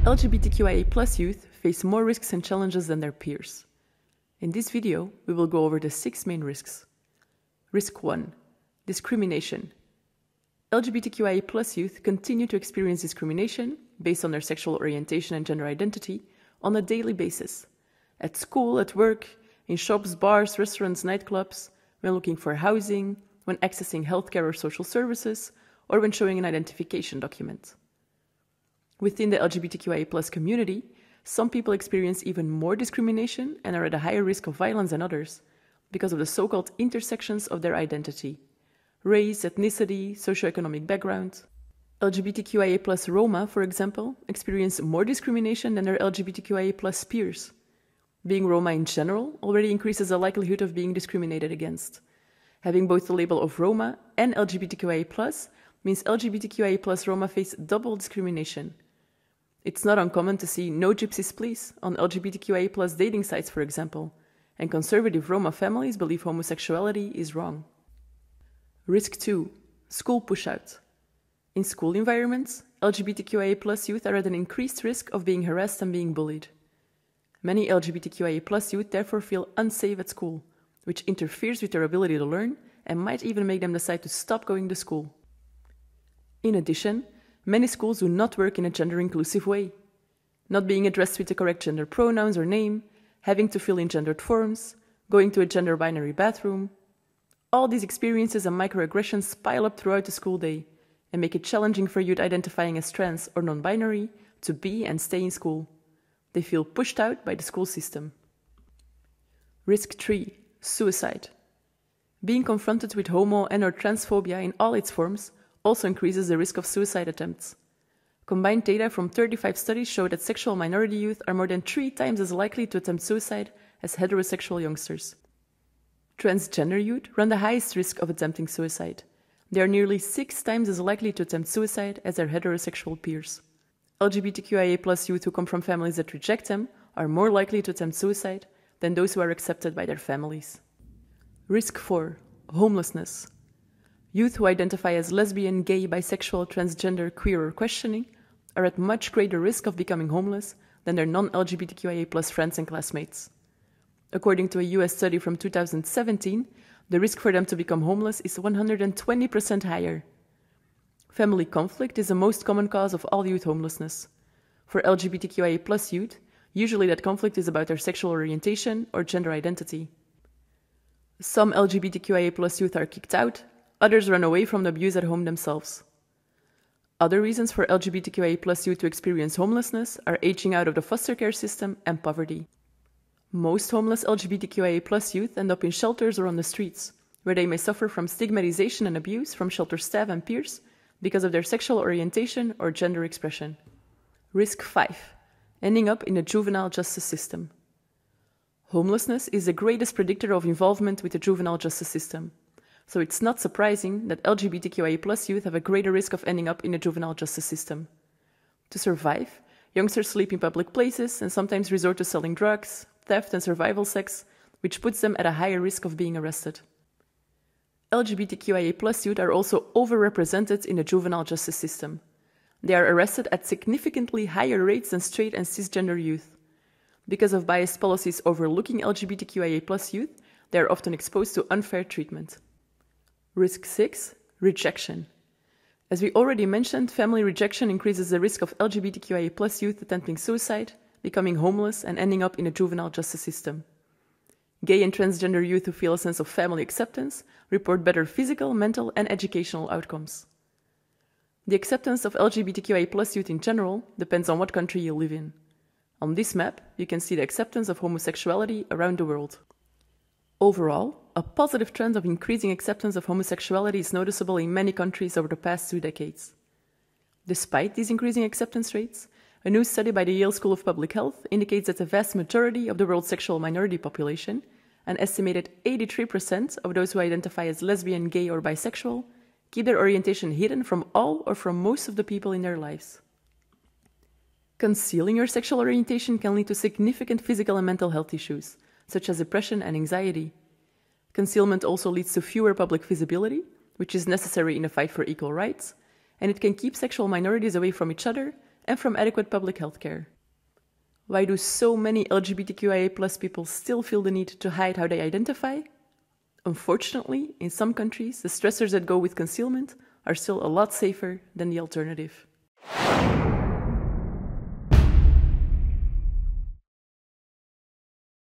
LGBTQIA+ youth face more risks and challenges than their peers. In this video, we will go over the 6 main risks. Risk 1. Discrimination. LGBTQIA+ youth continue to experience discrimination based on their sexual orientation and gender identity on a daily basis. At school, at work, in shops, bars, restaurants, nightclubs, when looking for housing, when accessing healthcare or social services, or when showing an identification document. Within the LGBTQIA+ community, some people experience even more discrimination and are at a higher risk of violence than others because of the so-called intersections of their identity: race, ethnicity, socioeconomic background. LGBTQIA+ Roma, for example, experience more discrimination than their LGBTQIA+ peers. Being Roma in general already increases the likelihood of being discriminated against. Having both the label of Roma and LGBTQIA+ means LGBTQIA+ Roma face double discrimination. It's not uncommon to see "No Gypsies Please" on LGBTQIA+ dating sites, for example, and conservative Roma families believe homosexuality is wrong. Risk 2. School push-out. In school environments, LGBTQIA+ youth are at an increased risk of being harassed and being bullied. Many LGBTQIA+ youth therefore feel unsafe at school, which interferes with their ability to learn and might even make them decide to stop going to school. In addition, many schools do not work in a gender-inclusive way. Not being addressed with the correct gender pronouns or name, having to fill in gendered forms, going to a gender-binary bathroom. All these experiences and microaggressions pile up throughout the school day and make it challenging for youth identifying as trans or non-binary to be and stay in school. They feel pushed out by the school system. Risk 3. Suicide. Being confronted with homo and/or transphobia in all its forms also increases the risk of suicide attempts. Combined data from 35 studies show that sexual minority youth are more than 3 times as likely to attempt suicide as heterosexual youngsters. Transgender youth run the highest risk of attempting suicide. They are nearly 6 times as likely to attempt suicide as their heterosexual peers. LGBTQIA+ youth who come from families that reject them are more likely to attempt suicide than those who are accepted by their families. Risk 4. Homelessness. Youth who identify as lesbian, gay, bisexual, transgender, queer, or questioning are at much greater risk of becoming homeless than their non-LGBTQIA+ friends and classmates. According to a US study from 2017, the risk for them to become homeless is 120% higher. Family conflict is the most common cause of all youth homelessness. For LGBTQIA+ youth, usually that conflict is about their sexual orientation or gender identity. Some LGBTQIA+ youth are kicked out, others run away from the abuse at home themselves. Other reasons for LGBTQIA+ youth to experience homelessness are aging out of the foster care system and poverty. Most homeless LGBTQIA+ youth end up in shelters or on the streets, where they may suffer from stigmatization and abuse from shelter staff and peers because of their sexual orientation or gender expression. Risk 5. Ending up in the juvenile justice system. Homelessness is the greatest predictor of involvement with the juvenile justice system, so it's not surprising that LGBTQIA+ youth have a greater risk of ending up in the juvenile justice system. To survive, youngsters sleep in public places and sometimes resort to selling drugs, theft, and survival sex, which puts them at a higher risk of being arrested. LGBTQIA+ youth are also overrepresented in the juvenile justice system. They are arrested at significantly higher rates than straight and cisgender youth. Because of biased policies overlooking LGBTQIA+ youth, they are often exposed to unfair treatment. Risk 6. Rejection. As we already mentioned, family rejection increases the risk of LGBTQIA+ youth attempting suicide, becoming homeless, and ending up in a juvenile justice system. Gay and transgender youth who feel a sense of family acceptance report better physical, mental, and educational outcomes. The acceptance of LGBTQIA+ youth in general depends on what country you live in. On this map, you can see the acceptance of homosexuality around the world. Overall, a positive trend of increasing acceptance of homosexuality is noticeable in many countries over the past 2 decades. Despite these increasing acceptance rates, a new study by the Yale School of Public Health indicates that the vast majority of the world's sexual minority population, an estimated 83% of those who identify as lesbian, gay, or bisexual, keep their orientation hidden from all or from most of the people in their lives. Concealing your sexual orientation can lead to significant physical and mental health issues, such as depression and anxiety. Concealment also leads to fewer public visibility, which is necessary in a fight for equal rights, and it can keep sexual minorities away from each other and from adequate public health care. Why do so many LGBTQIA+ people still feel the need to hide how they identify? Unfortunately, in some countries, the stressors that go with concealment are still a lot safer than the alternative.